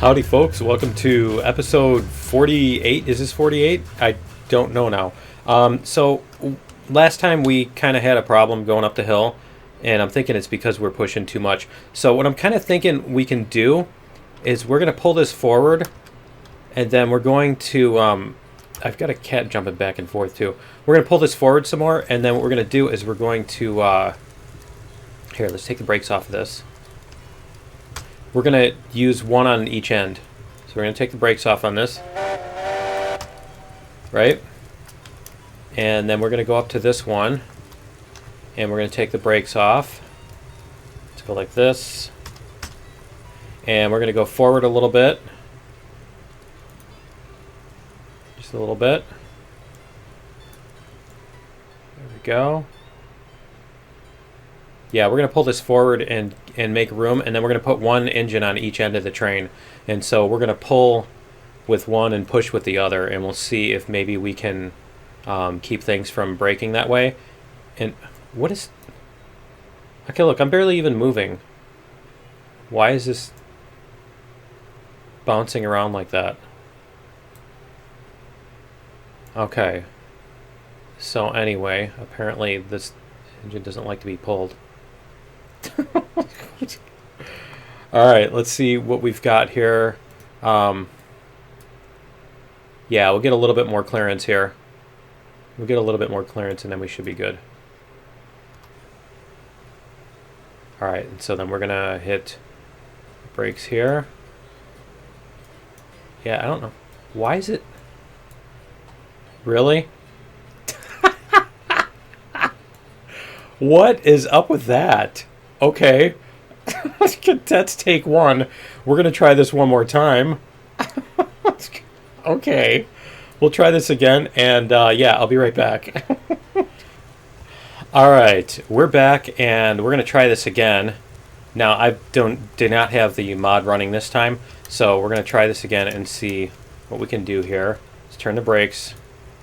Howdy, folks. Welcome to episode 48. Is this 48? I don't know now. Last time we kind of had a problem going up the hill, and I'm thinking it's because we're pushing too much. So what I'm kind of thinking we can do is we're going to pull this forward, and then we're going to... I've got a cat jumping back and forth, too. We're going to pull this forward some more, and then what we're going to do is we're going to... Here, let's take the brakes off of this. We're going to use one on each end. So we're going to take the brakes off on this. Right? And then we're going to go up to this one. And we're going to take the brakes off. Let's go like this. And we're going to go forward a little bit. Just a little bit. There we go. Yeah, we're going to pull this forward and make room, and then we're going to put one engine on each end of the train. And so we're going to pull with one and push with the other, and we'll see if maybe we can keep things from breaking that way. And what is... Okay, look, I'm barely even moving. Why is this bouncing around like that? Okay. So anyway, apparently this engine doesn't like to be pulled. Alright, let's see what we've got here. Yeah, we'll get a little bit more clearance here. We'll get a little bit more clearance and then we should be good. Alright, and so then we're gonna hit brakes here. Yeah, I don't know. Why is it... Really? What is up with that? Okay. That's take one. We're going to try this one more time. Okay. We'll try this again, and yeah, I'll be right back. All right. We're back, and we're going to try this again. Now, I did not have the mod running this time, so we're going to try this again and see what we can do here. Let's turn the brakes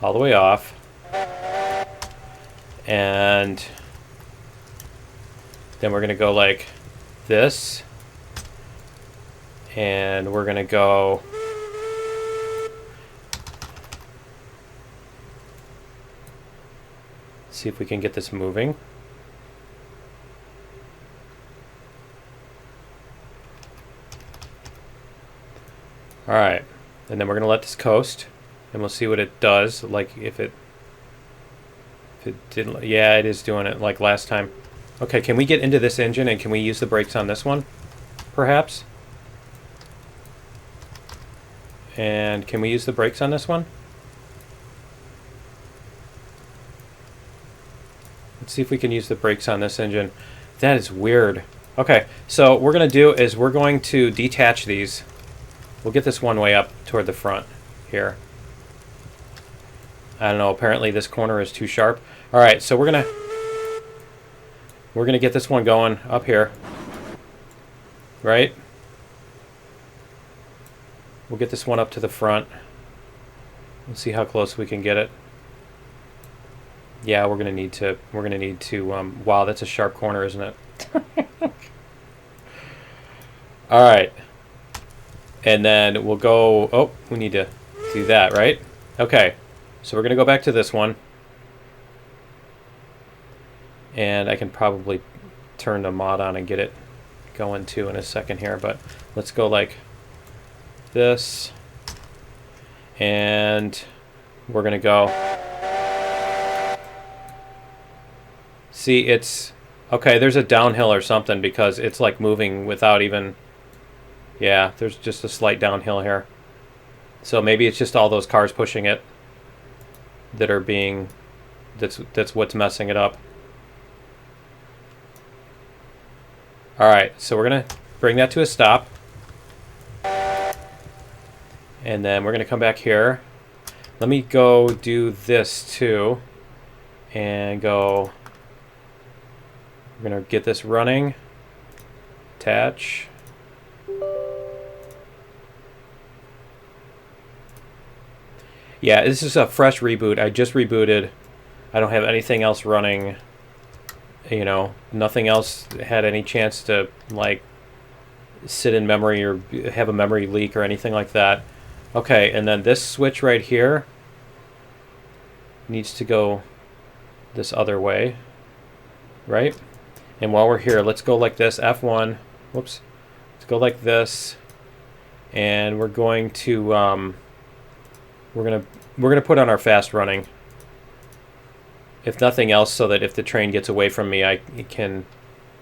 all the way off. And... then we're going to go like this. And we're going to go... see if we can get this moving. Alright. And then we're going to let this coast. And we'll see what it does. Like if it didn't... Yeah, it is doing it like last time. Okay, can we get into this engine and can we use the brakes on this one? Perhaps? And can we use the brakes on this one? Let's see if we can use the brakes on this engine. That is weird. Okay, so what we're going to do is we're going to detach these. We'll get this one way up toward the front here. I don't know, apparently this corner is too sharp. Alright, so we're going to get this one going up here. Right? We'll get this one up to the front. Let's see how close we can get it. Yeah, we're gonna need to wow, that's a sharp corner, isn't it? Alright. And then we'll go, oh, we need to do that, right? Okay. So we're gonna go back to this one. And I can probably turn the mod on and get it going too in a second here, but let's go like this. And we're going to go. See, it's... Okay, there's a downhill or something because it's like moving without even... Yeah, there's just a slight downhill here. So maybe it's just all those cars pushing it that are being... That's what's messing it up. Alright, so we're going to bring that to a stop. And then we're going to come back here. Let me go do this too. And go... We're going to get this running. Attach. Yeah, this is a fresh reboot. I just rebooted. I don't have anything else running. You know, nothing else had any chance to, like, sit in memory or have a memory leak or anything like that. Okay, and then this switch right here needs to go this other way, right? And while we're here, let's go like this, F1. Whoops. Let's go like this, and we're going to we're gonna put on our fast running, if nothing else, so that if the train gets away from me, I can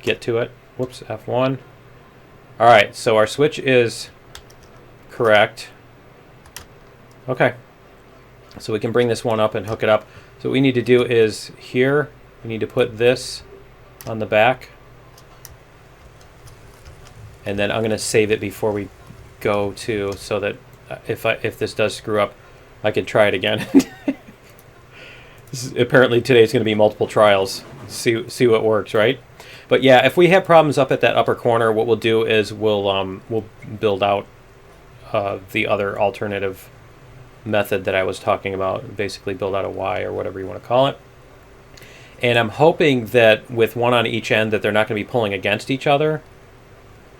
get to it. Whoops, F1. All right, so our switch is correct. Okay, so we can bring this one up and hook it up. So what we need to do is here, we need to put this on the back. And then I'm going to save it before we go to, so that if this does screw up, I can try it again. Apparently today's going to be multiple trials. See what works, right? But yeah, if we have problems up at that upper corner, what we'll do is we'll build out the other alternative method that I was talking about. Basically, build out a Y or whatever you want to call it. And I'm hoping that with one on each end, that they're not going to be pulling against each other.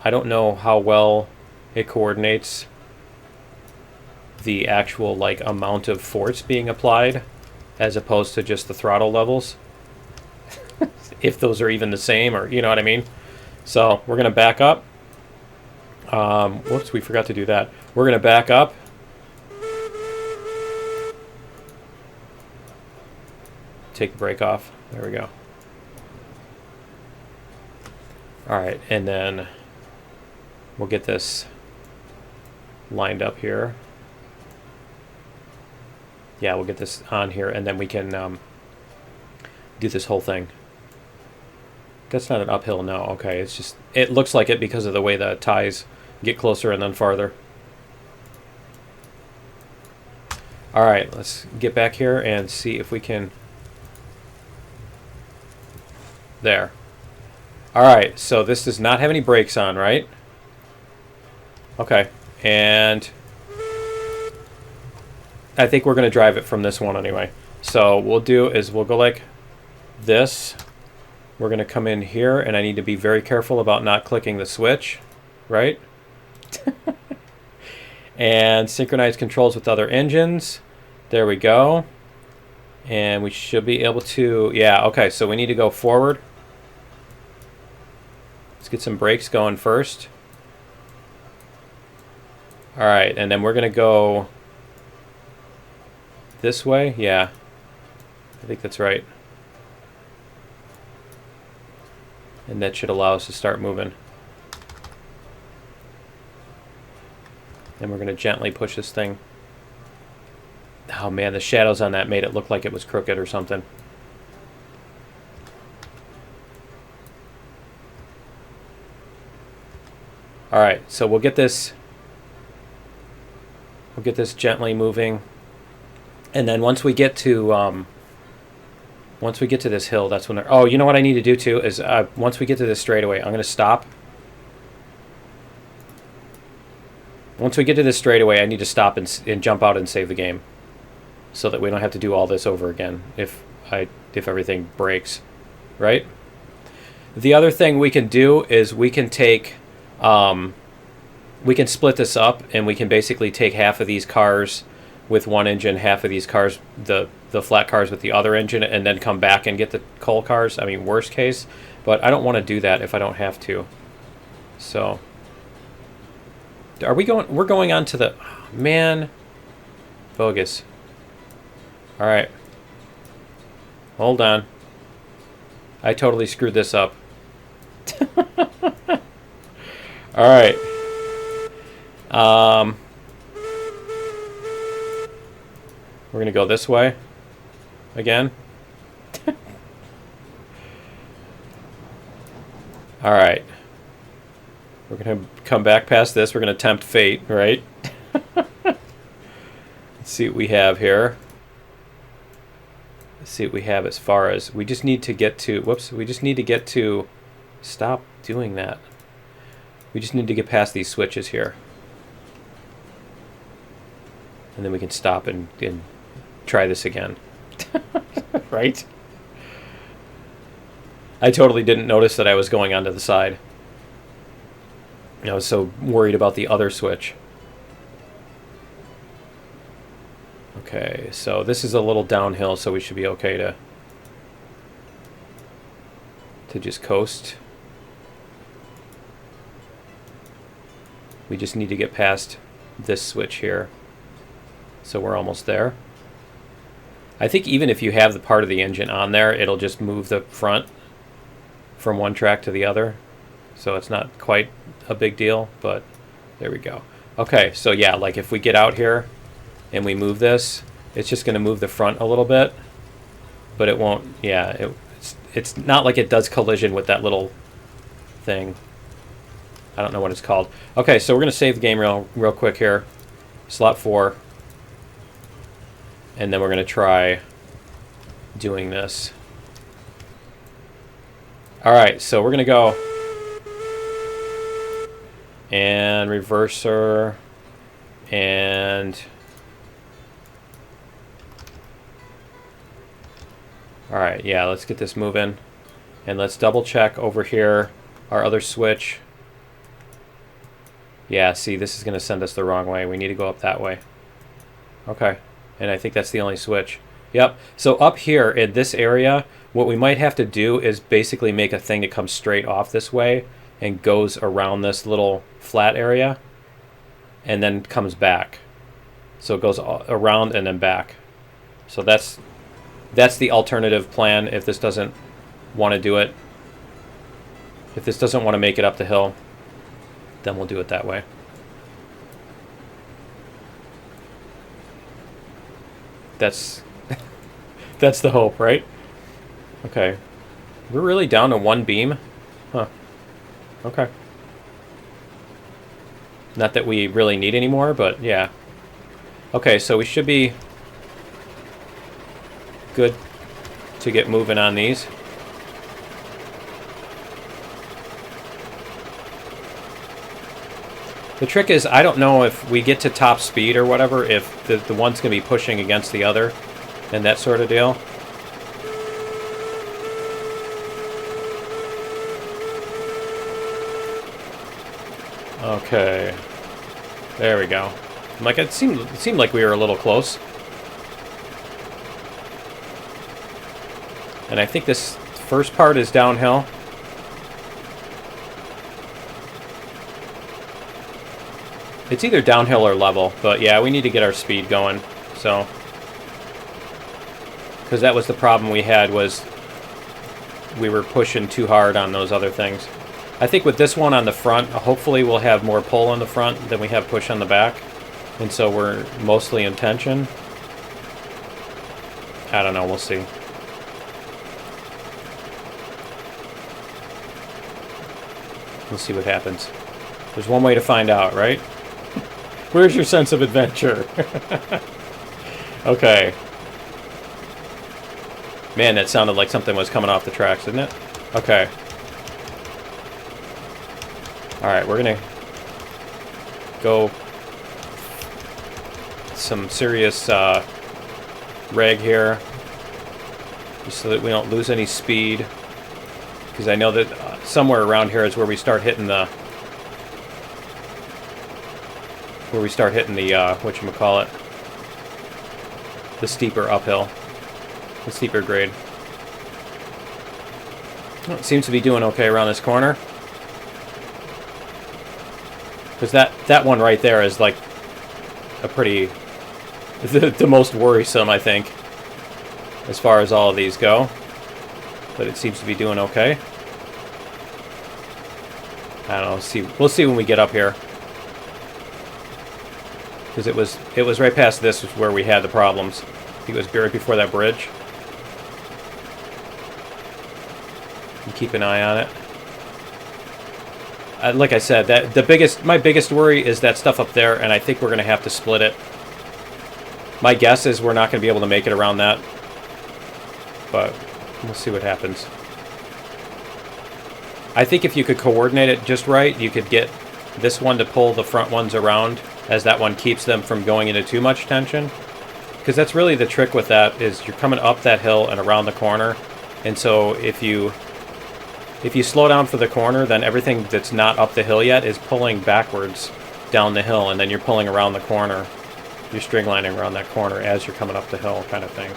I don't know how well it coordinates the actual like amount of force being applied as opposed to just the throttle levels. If those are even the same, or you know what I mean. So we're going to back up. Whoops, we forgot to do that. We're going to back up. Take the brake off. There we go. All right, and then we'll get this lined up here. Yeah, we'll get this on here, and then we can do this whole thing. That's not an uphill, no. Okay, it's just, it looks like it because of the way the ties get closer and then farther. All right, let's get back here and see if we can. There. All right, so this does not have any brakes on, right? Okay, and I think we're going to drive it from this one anyway. So what we'll do is we'll go like this. We're going to come in here, and I need to be very careful about not clicking the switch, right? And synchronize controls with other engines. There we go. And we should be able to, yeah, okay, so we need to go forward. Let's get some brakes going first. All right, and then we're going to go this way. Yeah, I think that's right. And that should allow us to start moving. And we're going to gently push this thing. Oh man, the shadows on that made it look like it was crooked or something. All right, so we'll get this gently moving. And then once we get to this hill, that's when oh, you know what I need to do too is once we get to this straightaway, I'm going to stop. Once we get to this straightaway, I need to stop and jump out and save the game, so that we don't have to do all this over again if everything breaks, right? The other thing we can do is we can take we can split this up, and we can basically take half of these cars with one engine, half of these cars, the flat cars with the other engine, and then come back and get the coal cars. I mean, worst case, but I don't want to do that if I don't have to. So, are we going? We're going on to the man. Bogus. All right. Hold on. I totally screwed this up. All right. We're going to go this way again. All right. We're going to come back past this. We're going to tempt fate, right? Let's see what we have here. Let's see what we have as far as, we just need to get to, whoops, we just need to get to, stop doing that. We just need to get past these switches here. And then we can stop and try this again. Right? I totally didn't notice that I was going onto the side. I was so worried about the other switch. Okay, so this is a little downhill, so we should be okay to just coast. We just need to get past this switch here. So we're almost there. I think even if you have the part of the engine on there, it'll just move the front from one track to the other. So it's not quite a big deal, but there we go. Okay, so yeah, like if we get out here and we move this, it's just going to move the front a little bit, but it won't, yeah, it's not like it does collision with that little thing. I don't know what it's called. Okay, so we're going to save the game real quick here. Slot 4. And then we're going to try doing this. Alright, so we're going to go and reverser and alright, yeah, let's get this moving. And let's double check over here our other switch. Yeah, see, this is going to send us the wrong way. We need to go up that way. Okay, and I think that's the only switch. Yep, so up here in this area, what we might have to do is basically make a thing that comes straight off this way and goes around this little flat area and then comes back. So it goes around and then back. So that's the alternative plan if this doesn't want to do it. If this doesn't want to make it up the hill, then we'll do it that way. That's that's the hope, right? Okay. We're really down to one beam? Huh. Okay. Not that we really need any more, but yeah. Okay, so we should be good to get moving on these. The trick is, I don't know if we get to top speed or whatever, if the one's going to be pushing against the other and that sort of deal. Okay. There we go. Like it seemed like we were a little close. And I think this first part is downhill. It's either downhill or level, but yeah, we need to get our speed going. So, because that was the problem we had, was we were pushing too hard on those other things. I think with this one on the front, hopefully we'll have more pull on the front than we have push on the back, and so we're mostly in tension. I don't know, we'll see. We'll see what happens. There's one way to find out, right? Where's your sense of adventure? Okay. Man, that sounded like something was coming off the tracks, didn't it? Okay. Alright, we're gonna go some serious reg here, just so that we don't lose any speed. Because I know that somewhere around here is where we start hitting the whatchamacallit, the steeper uphill, the steeper grade. Well, it seems to be doing okay around this corner. Because that one right there is like a pretty, the most worrisome, I think, as far as all of these go. But it seems to be doing okay. I don't know, we'll see when we get up here. Because it was right past this was where we had the problems. I think it was right before that bridge. You keep an eye on it. Like I said, my biggest worry is that stuff up there, and I think we're going to have to split it. My guess is we're not going to be able to make it around that, but we'll see what happens. I think if you could coordinate it just right, you could get this one to pull the front ones around, as that one keeps them from going into too much tension. Because that's really the trick with that, is you're coming up that hill and around the corner, and so if you if you slow down for the corner, then everything that's not up the hill yet is pulling backwards down the hill, and then you're pulling around the corner. You're string lining around that corner as you're coming up the hill, kind of thing.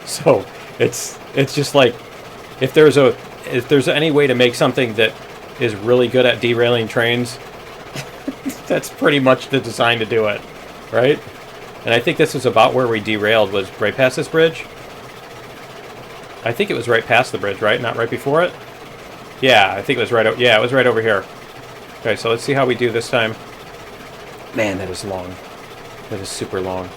So it's just like, if there's any way to make something that is really good at derailing trains, that's pretty much the design to do it, right? And I think this was about where we derailed, was right past this bridge. I think it was right past the bridge, right? Not right before it? Yeah, I think it was right. Yeah, it was right over here. Okay, so let's see how we do this time. Man, that is long. That is super long.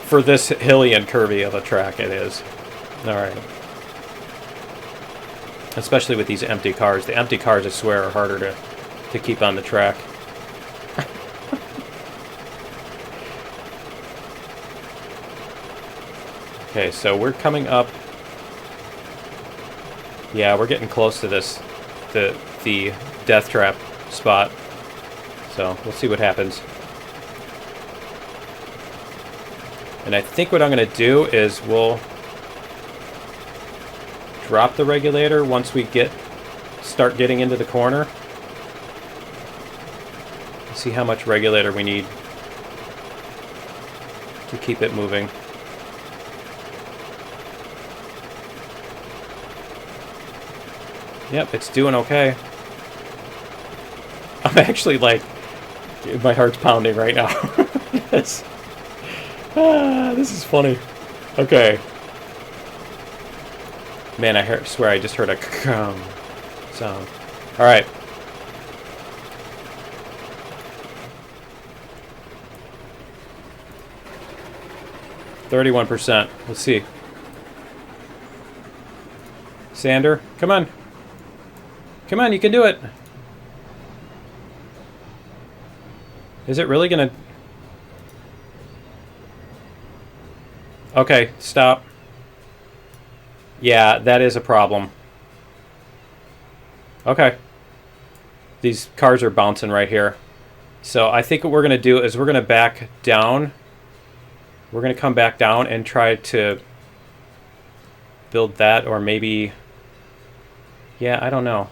For this hilly and curvy of a track, it is. All right. Especially with these empty cars. The empty cars, I swear, are harder to keep on the track. Okay, so we're coming up. Yeah, we're getting close to this, the death trap spot. So we'll see what happens. And I think what I'm going to do is we'll drop the regulator once we start getting into the corner. See how much regulator we need to keep it moving. Yep, it's doing okay. I'm actually like, my heart's pounding right now. This is funny. Okay. Man, I swear I just heard a sound. All right. %. Let's see. Sander, come on. Come on, you can do it. Is it really gonna... Okay, stop. Yeah, that is a problem. Okay. These cars are bouncing right here. So I think what we're going to do is we're going to back down. We're going to come back down and try to build that, or maybe... Yeah, I don't know.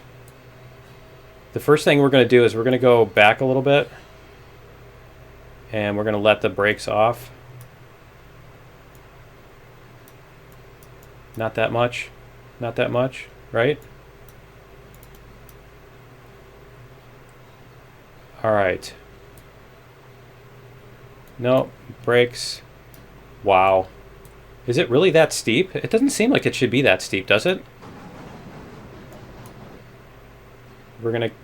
The first thing we're going to do is we're going to go back a little bit. And we're going to let the brakes off. Not that much. Not that much, right? All right. No, brakes. Wow. Is it really that steep? It doesn't seem like it should be that steep, does it? We're going to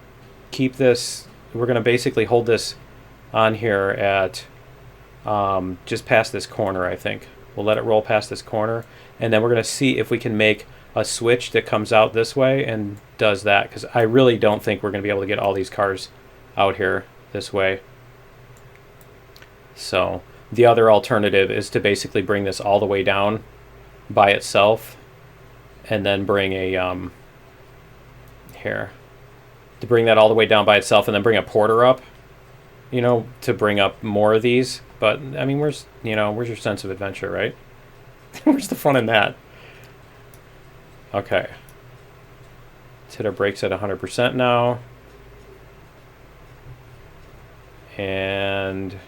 keep this, we're going to basically hold this on here at just past this corner, I think. We'll let it roll past this corner, and then we're going to see if we can make a switch that comes out this way and does that, because I really don't think we're going to be able to get all these cars out here this way. So the other alternative is to basically bring this all the way down by itself, and then bring a here, to bring that all the way down by itself, and then bring a porter up, you know, to bring up more of these. But I mean, where's your sense of adventure, right? Where's the fun in that? Okay. Let's hit our brakes at 100% now. And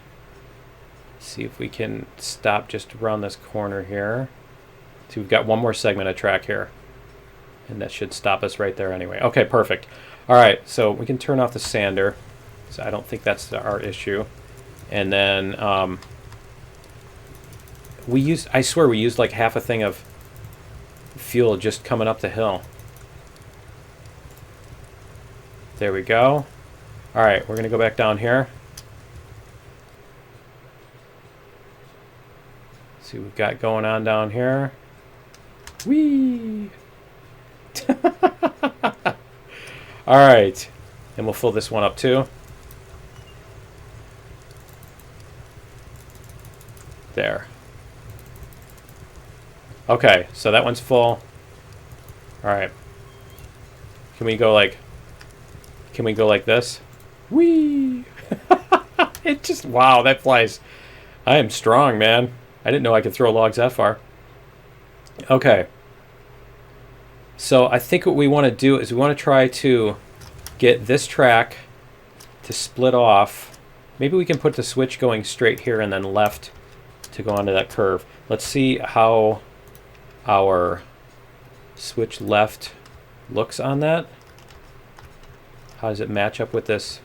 see if we can stop just around this corner here. So we've got one more segment of track here. And that should stop us right there anyway. Okay, perfect. All right, so we can turn off the sander. So I don't think that's our issue. And then I swear we used like half a thing of fuel just coming up the hill. There we go. All right, we're going to go back down here. See what we've got going on down here. Whee! All right, and we'll fill this one up too. There. Okay, so that one's full. All right. Can we go like this? Whee! It just, wow, that flies. I am strong, man. I didn't know I could throw logs that far. Okay. So I think what we want to do is we want to try to get this track to split off. Maybe we can put the switch going straight here and then left to go onto that curve. Let's see how our switch left looks on that. How does it match up with this?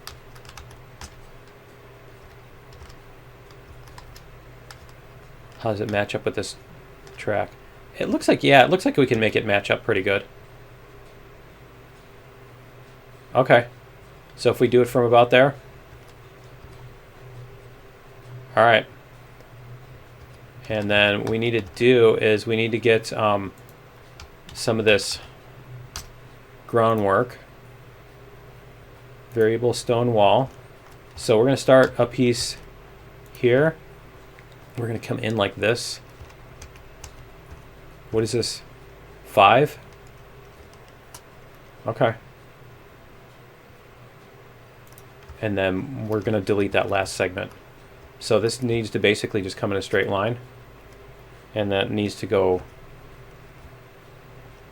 How does it match up with this track? It looks like, yeah, it looks like we can make it match up pretty good. Okay. So if we do it from about there. All right. And then what we need to do is we need to get some of this groundwork. Variable stone wall. So we're going to start a piece here. We're going to come in like this. What is this? 5? Okay. And then we're going to delete that last segment. So this needs to basically just come in a straight line. And that needs to go,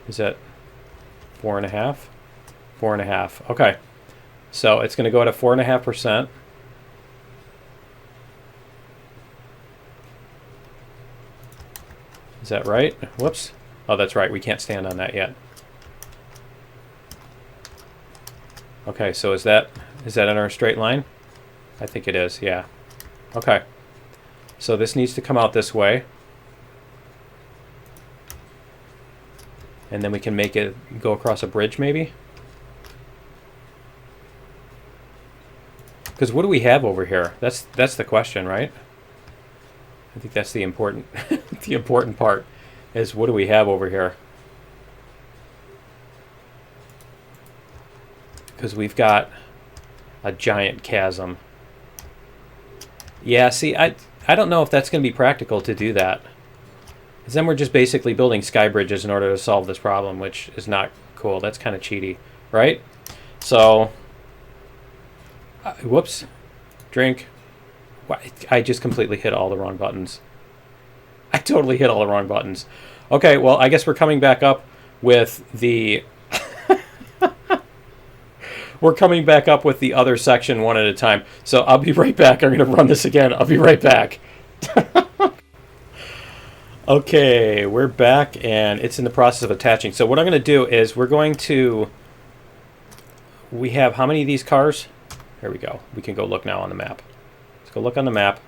is that 4.5? 4.5. Okay. So it's going to go at a 4.5%. Is that right? Whoops. Oh, that's right. We can't stand on that yet. Okay, so is that in our straight line? I think it is, yeah. Okay. So this needs to come out this way. And then we can make it go across a bridge maybe? Because what do we have over here? That's the question, right? I think that's the important the important part is what do we have over here? Because we've got a giant chasm. Yeah, see, I don't know if that's going to be practical to do that. Because then we're just basically building sky bridges in order to solve this problem, which is not cool. That's kind of cheaty, right? So, whoops, drink. I just completely hit all the wrong buttons. I totally hit all the wrong buttons. Okay, well, I guess we're coming back up with the... We're coming back up with the other section one at a time. So I'll be right back. I'm going to run this again. I'll be right back. Okay, we're back, and it's in the process of attaching. So what I'm going to do is we're going to... We have how many of these cars? Here we go. We can go look now on the map. Let's go look on the map.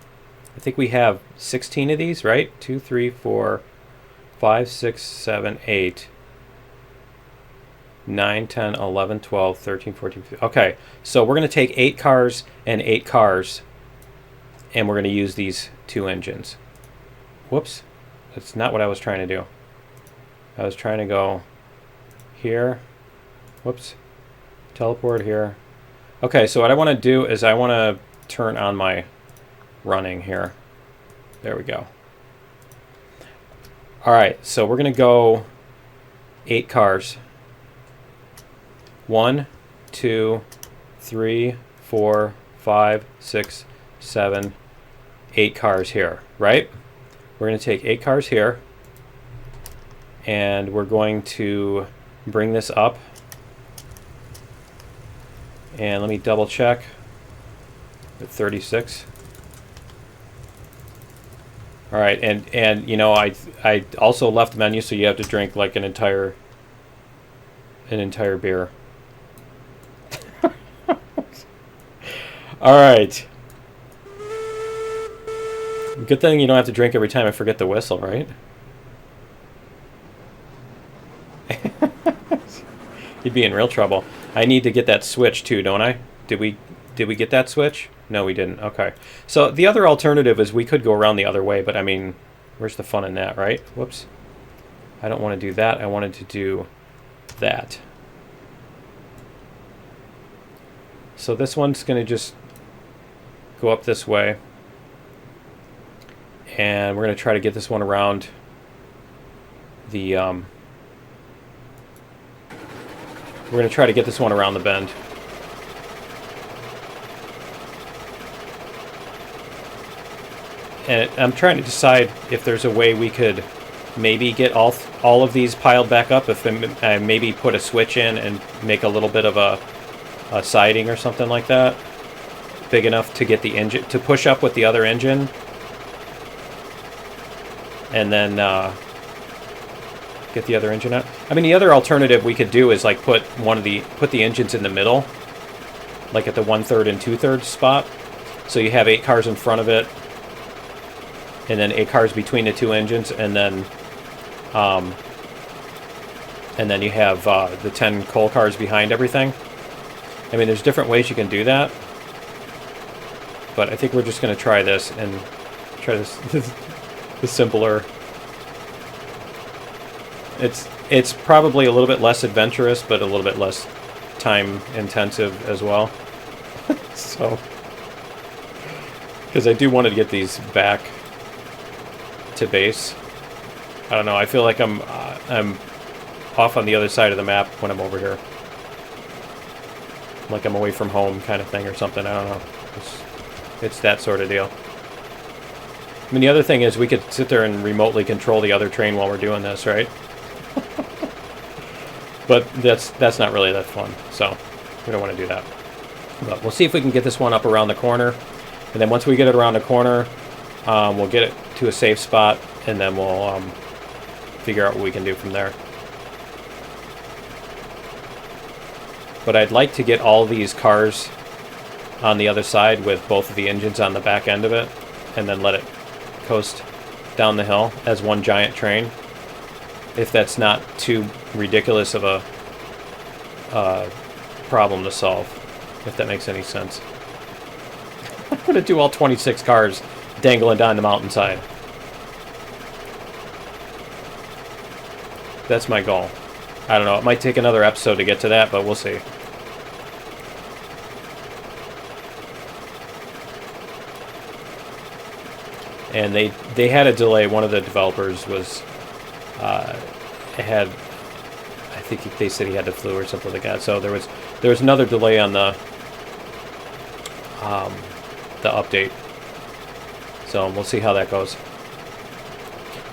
I think we have 16 of these, right? 2, 3, 4, 5, 6, 7, 8, 9, 10, 11, 12, 13, 14, 15. Okay, so we're going to take 8 cars and 8 cars, and we're going to use these 2 engines. Whoops. That's not what I was trying to do. I was trying to go here. Whoops. Teleport here. Okay, so what I want to do is I want to turn on my running here. There we go. All right, so we're going to go 8 cars. 1, 2, 3, 4, 5, 6, 7, 8 cars here, right? We're going to take 8 cars here, and we're going to bring this up. And let me double check at 36. All right, and you know, I also left the menu, so you have to drink like an entire beer. All right. Good thing you don't have to drink every time I forget the whistle, right? You'd be in real trouble. I need to get that switch too, don't I? Did we get that switch? No, we didn't. Okay. So the other alternative is we could go around the other way, but I mean, where's the fun in that, right? Whoops. I don't want to do that. I wanted to do that. So this one's going to just go up this way. And we're going to try to get this one around the we're going to try to get this one around the bend. And I'm trying to decide if there's a way we could maybe get all of these piled back up. If I maybe put a switch in and make a little bit of a siding or something like that, big enough to get the engine to push up with the other engine, and then get the other engine out. I mean, the other alternative we could do is like put the engines in the middle, like at the 1/3 and 2/3 spot. So you have 8 cars in front of it, and then 8 cars between the two engines, and then you have the 10 coal cars behind everything. I mean, there's different ways you can do that, but I think we're just going to try this and try this the simpler. It's probably a little bit less adventurous, but a little bit less time intensive as well. So, because I do want to get these back to base. I don't know. I feel like I'm off on the other side of the map when I'm over here. Like I'm away from home kind of thing or something. I don't know. It's that sort of deal. I mean, the other thing is we could sit there and remotely control the other train while we're doing this, right? But that's not really that fun, so we don't want to do that. But we'll see if we can get this one up around the corner, and then once we get it around the corner, we'll get it to a safe spot, and then we'll figure out what we can do from there. But I'd like to get all these cars on the other side with both of the engines on the back end of it, and then let it coast down the hill as one giant train. If that's not too ridiculous of a problem to solve, if that makes any sense. I'm going to do all 26 cars dangling down the mountainside. That's my goal. I don't know, it might take another episode to get to that, but we'll see. And they had a delay. One of the developers was I think they said he had the flu or something like that. So there was another delay on the update. So we'll see how that goes.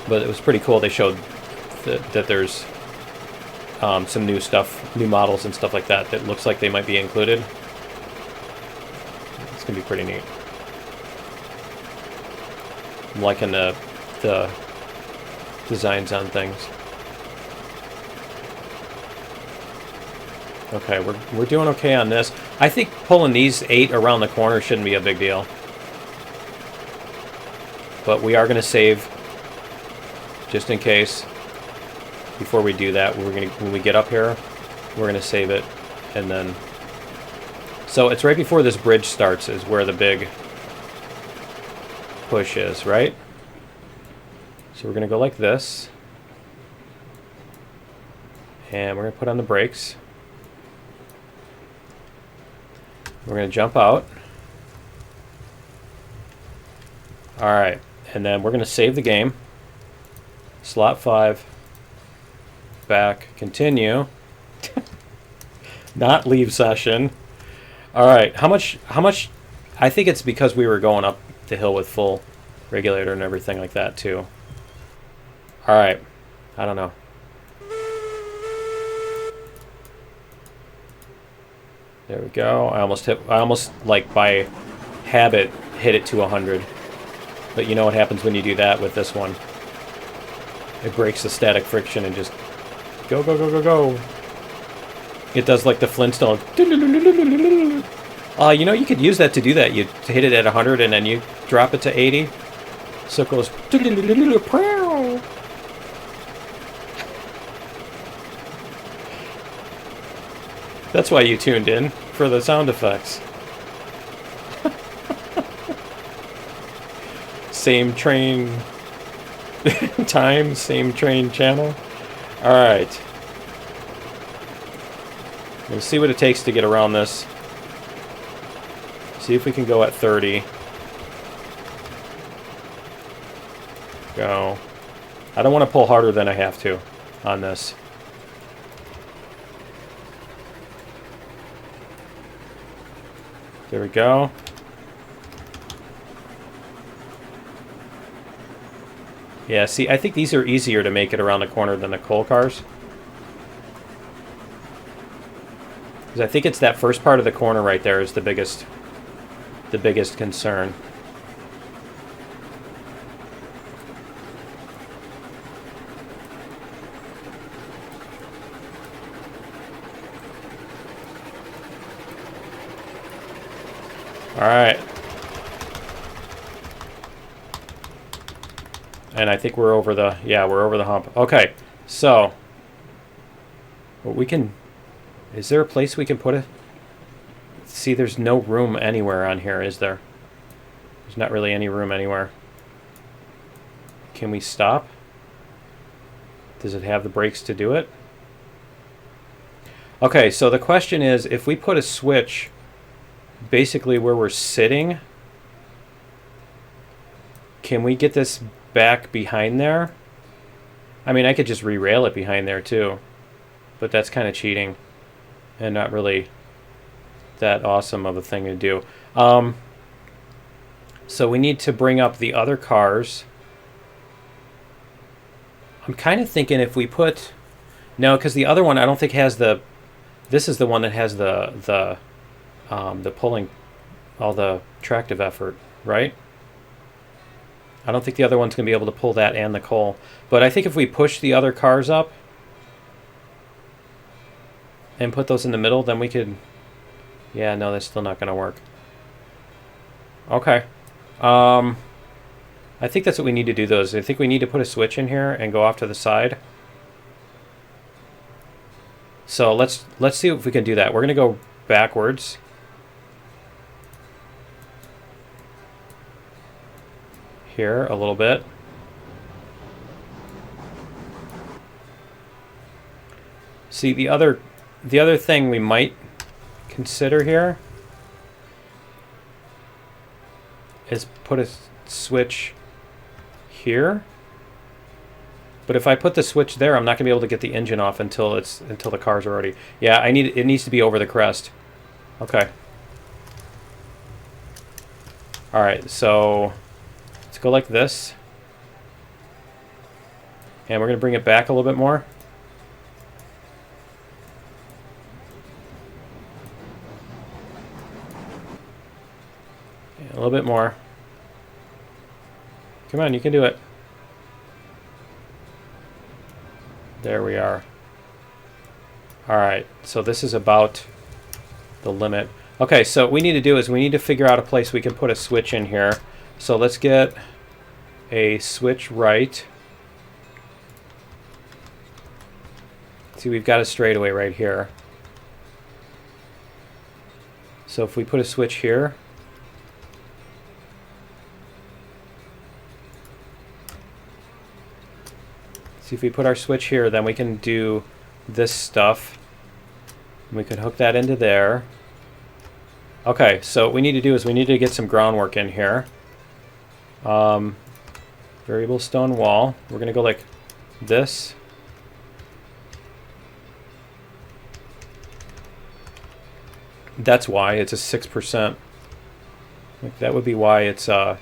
But it was pretty cool. They showed that there's some new stuff, new models and stuff like that that looks like they might be included. It's gonna be pretty neat. I'm liking the designs on things. Okay, we're doing okay on this. I think pulling these 8 around the corner shouldn't be a big deal. But we are going to save, just in case. Before we do that, when we get up here, we're going to save it, and then. So it's right before this bridge starts is where the big push is, right? So we're going to go like this, and we're going to put on the brakes. We're going to jump out. Alright, and then we're going to save the game. Slot 5. Back. Continue. Not leave session. Alright, how much... I think it's because we were going up the hill with full regulator and everything like that, too. Alright. I don't know. There we go. I almost like by habit hit it to 100. But you know what happens when you do that with this one? It breaks the static friction and just go, go, go, go, go. It does like the Flintstone. You know, you could use that to do that. You hit it at 100 and then you drop it to 80. So it goes. That's why you tuned in, for the sound effects. Same train time, same train channel. Alright. We'll see what it takes to get around this. See if we can go at 30. Go. I don't want to pull harder than I have to on this. There we go. Yeah, see, I think these are easier to make it around the corner than the coal cars. Because I think it's that first part of the corner right there is the biggest concern. All right. And I think we're over the, yeah, we're over the hump. Okay, so what we can, is there a place we can put it? See, there's no room anywhere on here, is there? There's not really any room anywhere. Can we stop? Does it have the brakes to do it? Okay, so the question is, if we put a switch basically where we're sitting, can we get this back behind there? I mean, I could just re-rail it behind there too, but that's kind of cheating and not really that awesome of a thing to do. So we need to bring up the other cars. I'm kind of thinking if we put, no, because the other one I don't think has the, this is the one that has the pulling, all the tractive effort, right? I don't think the other one's going to be able to pull that and the coal. But I think if we push the other cars up and put those in the middle, then we could, yeah, no, that's still not going to work. Okay. I think that's what we need to do, though. I think we need to put a switch in here and go off to the side. So let's see if we can do that. We're going to go backwards. Here a little bit. See, the other thing we might consider here is put a switch here. But if I put the switch there, I'm not going to be able to get the engine off until the cars are already. Yeah, it needs to be over the crest. Okay. All right, so let's go like this. And we're going to bring it back a little bit more. A little bit more. Come on, you can do it. There we are. All right, so this is about the limit. Okay, so what we need to do is we need to figure out a place we can put a switch in here. So let's get a switch right. See, we've got a straightaway right here. So if we put a switch here, see, if we put our switch here, then we can do this stuff. We could hook that into there. Okay, so what we need to do is we need to get some groundwork in here. Variable stone wall. We're going to go like this. That's why it's a 6%. Like, that would be why it's why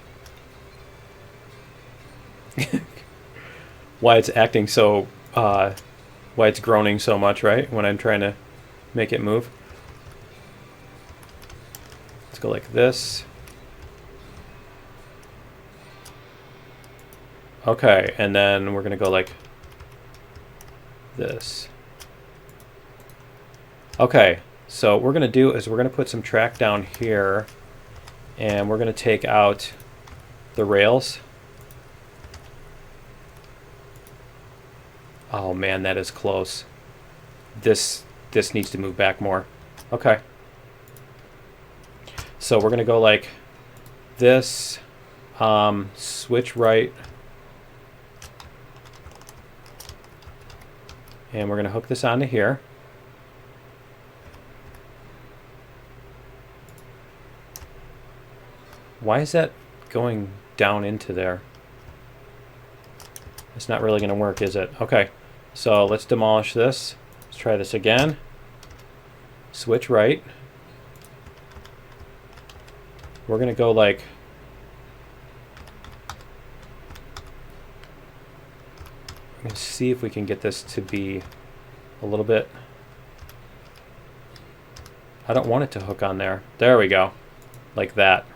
it's acting so why it's groaning so much, right? When I'm trying to make it move. Let's go like this. Okay, and then we're gonna go like this. Okay, so what we're gonna do is we're gonna put some track down here, and we're gonna take out the rails. Oh man, that is close. This needs to move back more. Okay. So we're gonna go like this, switch right, and we're gonna hook this onto here. Why is that going down into there? It's not really gonna work, is it? Okay, so let's demolish this. Let's try this again. Switch right. We're gonna go like I'm going to see if we can get this to be a little bit... I don't want it to hook on there. There we go. Like that.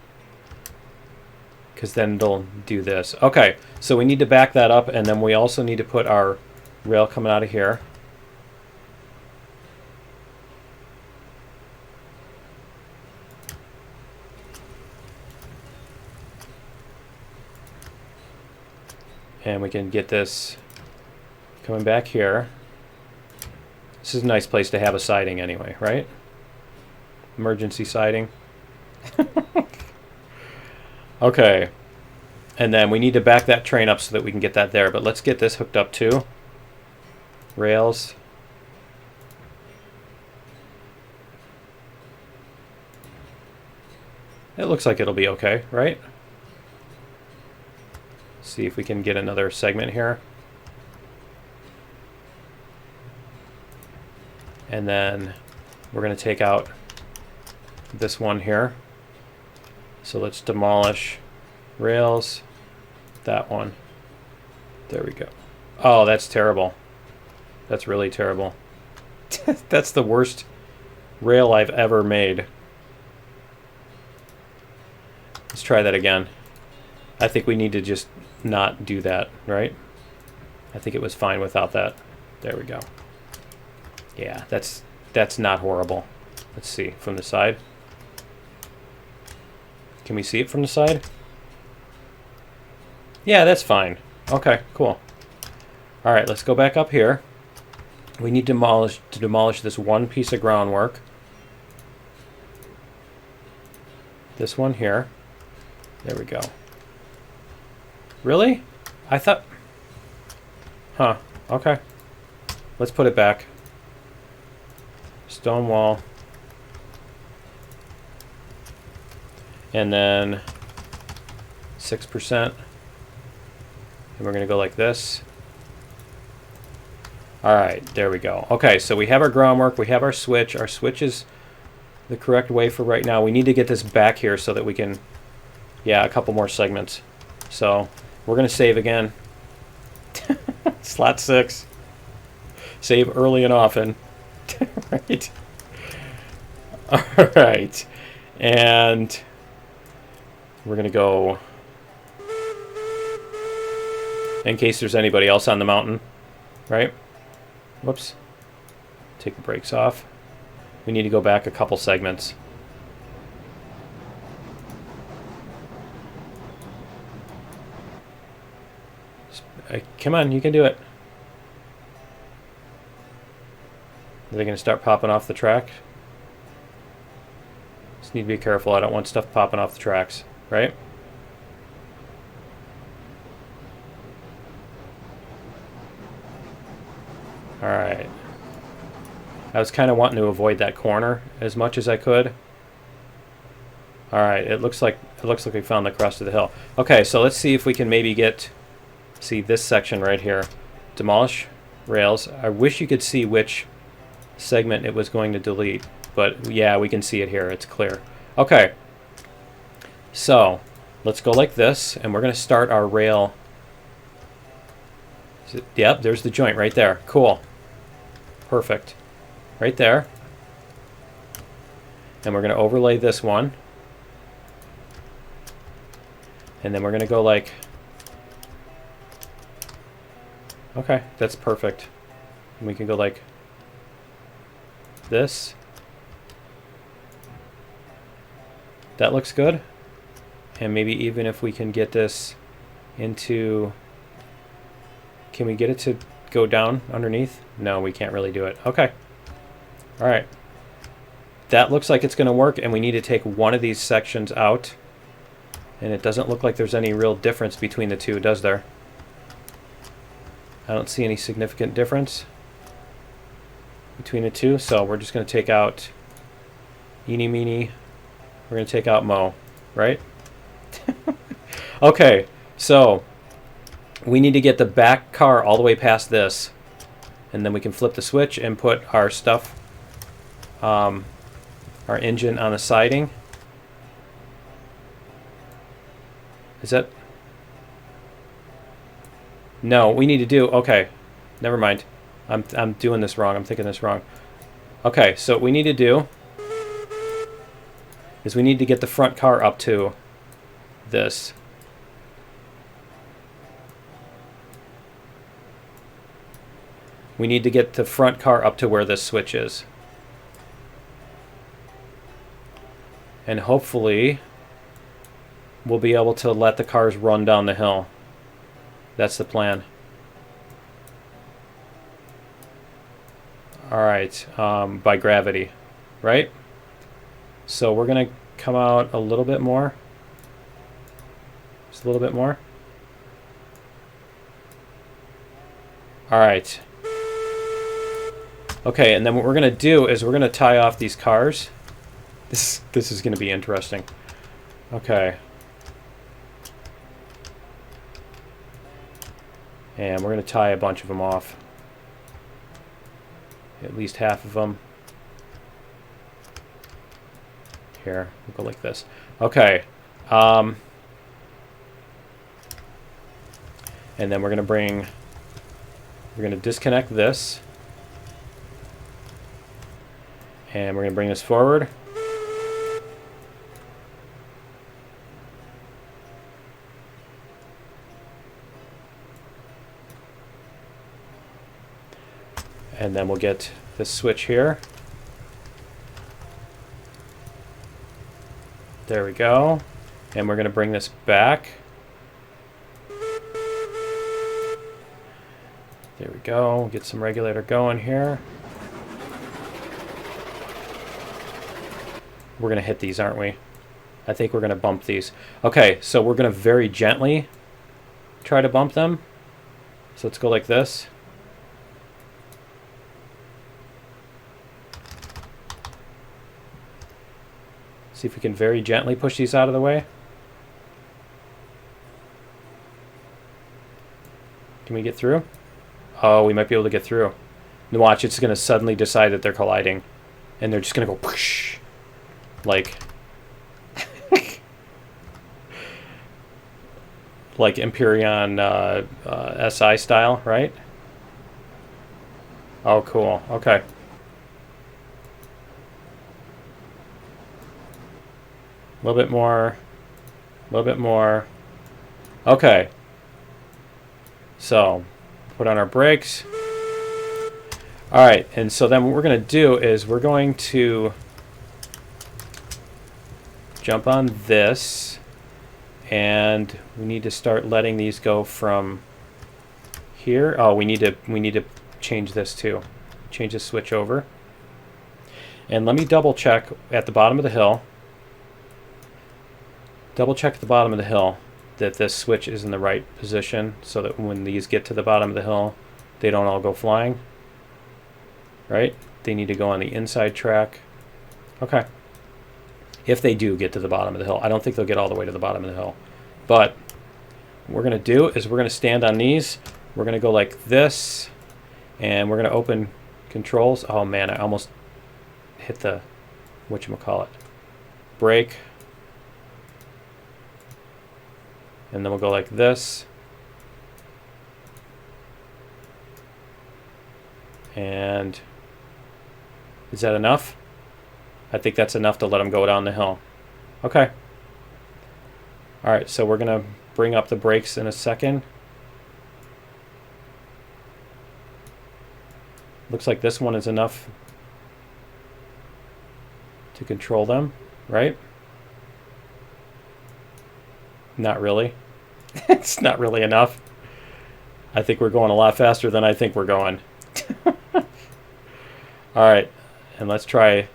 Because then it'll do this. Okay, so we need to back that up, and then we also need to put our rail coming out of here. And we can get this coming back here. This is a nice place to have a siding anyway, right? Emergency siding. Okay. And then we need to back that train up so that we can get that there. But let's get this hooked up too. Rails. It looks like it'll be okay, right? See if we can get another segment here. And then we're going to take out this one here. So let's demolish rails, that one. There we go. Oh, that's terrible. That's really terrible. That's the worst rail I've ever made. Let's try that again. I think we need to just not do that, right? I think it was fine without that. There we go. Yeah, that's not horrible. Let's see from the side. Can we see it from the side? Yeah, that's fine. Okay, cool. All right, let's go back up here. We need to demolish this one piece of groundwork. This one here. There we go. Really? I thought... Huh. Okay. Let's put it back. Stone wall. And then 6%. And we're going to go like this. All right, there we go. Okay, so we have our groundwork. We have our switch. Our switch is the correct way for right now. We need to get this back here so that we can... Yeah, a couple more segments. So we're going to save again. Slot 6. Save early and often. Right. All right. And we're going to go... In case there's anybody else on the mountain. Right? Whoops. Take the brakes off. We need to go back a couple segments. Come on, you can do it. Are they going to start popping off the track? Just need to be careful. I don't want stuff popping off the tracks, right? All right. I was kind of wanting to avoid that corner as much as I could. All right, it looks like we found the crest of the hill. Okay, so let's see if we can maybe get... See this section right here. Demolish rails. I wish you could see which segment it was going to delete, but yeah, we can see it here. It's clear. Okay. So let's go like this, and we're going to start our rail. Yep, there's the joint right there. Cool. Perfect. Right there. And we're going to overlay this one. And then we're going to go like... Okay, that's perfect. And we can go like this. That looks good. And maybe even if we can get this into... Can we get it to go down underneath? No, we can't really do it. Okay. All right. That looks like it's going to work, and we need to take one of these sections out. And it doesn't look like there's any real difference between the two, does there? I don't see any significant difference between the two, so we're just going to take out eeny meeny. We're going to take out mo, right? Okay, so we need to get the back car all the way past this, and then we can flip the switch and put our stuff, our engine on the siding. Is that... No, we need to do... Okay, never mind. I'm doing this wrong. I'm thinking this wrong. Okay, so what we need to do is we need to get the front car up to this. We need to get the front car up to where this switch is. And hopefully we'll be able to let the cars run down the hill. That's the plan. Alright, by gravity, right? So we're going to come out a little bit more. Just a little bit more. Alright. Okay, and then what we're going to do is we're going to tie off these cars. This is going to be interesting. Okay. And we're going to tie a bunch of them off. At least half of them. Here, we'll go like this. Okay. And then we're going to disconnect this. And we're going to bring this forward. And then we'll get this switch here. There we go. And we're going to bring this back. There we go. Get some regulator going here. We're going to hit these, aren't we? I think we're going to bump these. Okay, so we're going to very gently try to bump them. So let's go like this. See if we can very gently push these out of the way. Can we get through? Oh, we might be able to get through. And watch, it's going to suddenly decide that they're colliding. And they're just going to go whoosh. Like... like Empyrean SI style, right? Oh, cool. Okay. A little bit more. A little bit more. Okay. So, put on our brakes. Alright, and so then what we're going to do is we're going to jump on this, and we need to start letting these go from here. Oh, we need to change this too. Change the switch over. And let me double check at the bottom of the hill. Double check at the bottom of the hill that this switch is in the right position so that when these get to the bottom of the hill, they don't all go flying. Right? They need to go on the inside track. Okay. If they do get to the bottom of the hill. I don't think they'll get all the way to the bottom of the hill. But what we're going to do is we're going to stand on these. We're going to go like this. And we're going to open controls. Oh man, I almost hit the whatchamacallit. Brake. And then we'll go like this. And is that enough? I think that's enough to let them go down the hill. Okay. Alright, so we're going to bring up the brakes in a second. Looks like this one is enough to control them, right? Not really. It's not really enough. I think we're going a lot faster than I think we're going. Alright, and let's try,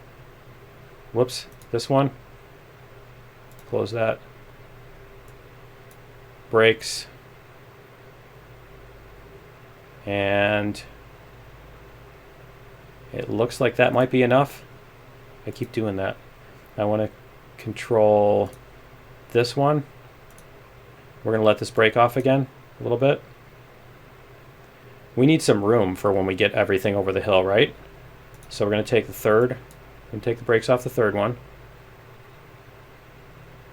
whoops, this one. Close that. Brakes. And it looks like that might be enough. I keep doing that. I want to control this one. We're going to let this brake off again a little bit. We need some room for when we get everything over the hill, right? So we're going to take the third. We're going to take the brakes off the third one.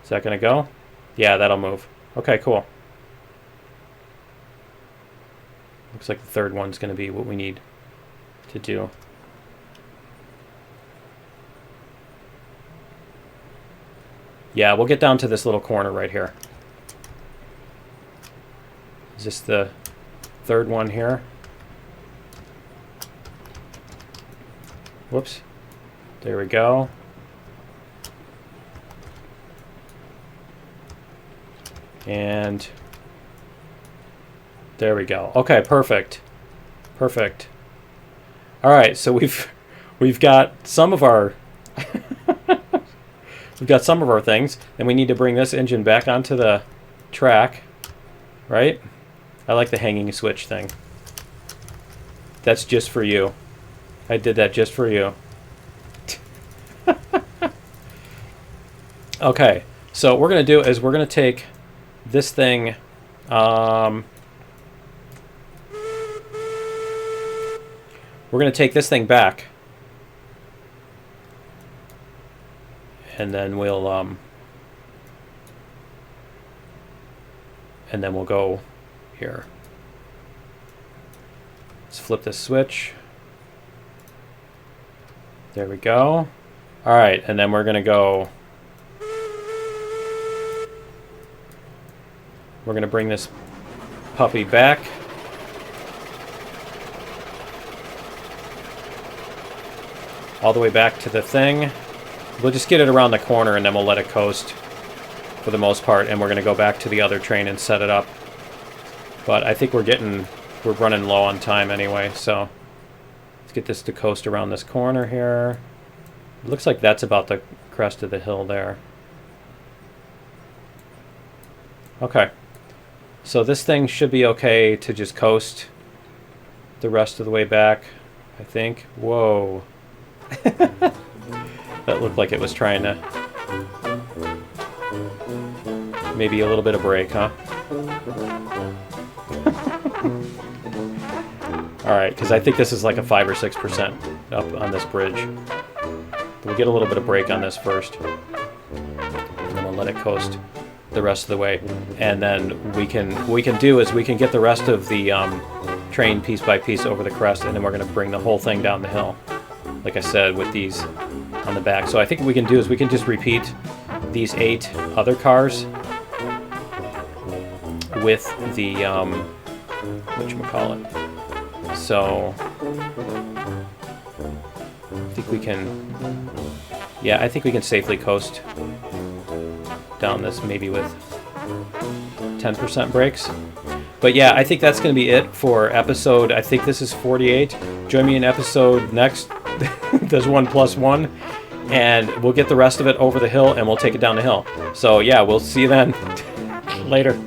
Is that going to go? Yeah, that'll move. Okay, cool. Looks like the third one's going to be what we need to do. Yeah, we'll get down to this little corner right here. Is this the third one here? Whoops. There we go. And there we go. Okay, perfect. Perfect. All right, so we've got some of our we've got some of our things, and we need to bring this engine back onto the track, right? I like the hanging switch thing. That's just for you. I did that just for you. Okay, so what we're going to do is we're going to take this thing, we're going to take this thing back, and then we'll go here. Let's flip this switch. There we go. All right, and then we're going to go. We're going to bring this puppy back. All the way back to the thing. We'll just get it around the corner and then we'll let it coast for the most part, and we're going to go back to the other train and set it up. But I think we're running low on time anyway, so let's get this to coast around this corner here. It looks like that's about the crest of the hill there. Okay. So this thing should be okay to just coast the rest of the way back, I think. Whoa. That looked like it was trying to... Maybe a little bit of brake, huh? Alright, because I think this is like a 5 or 6% up on this bridge. We'll get a little bit of brake on this first. And then we'll let it coast the rest of the way, and then we can get the rest of the train piece by piece over the crest, and then we're going to bring the whole thing down the hill, like I said, with these on the back. So I think what we can do is we can just repeat these 8 other cars with the whatchamacallit. So I think we can, yeah, I think we can safely coast down this maybe with 10% brakes. But yeah, I think that's going to be it for episode, I think this is 48. Join me in episode next. There's 1+1, and we'll get the rest of it over the hill and we'll take it down the hill. So yeah, we'll see you then. Later.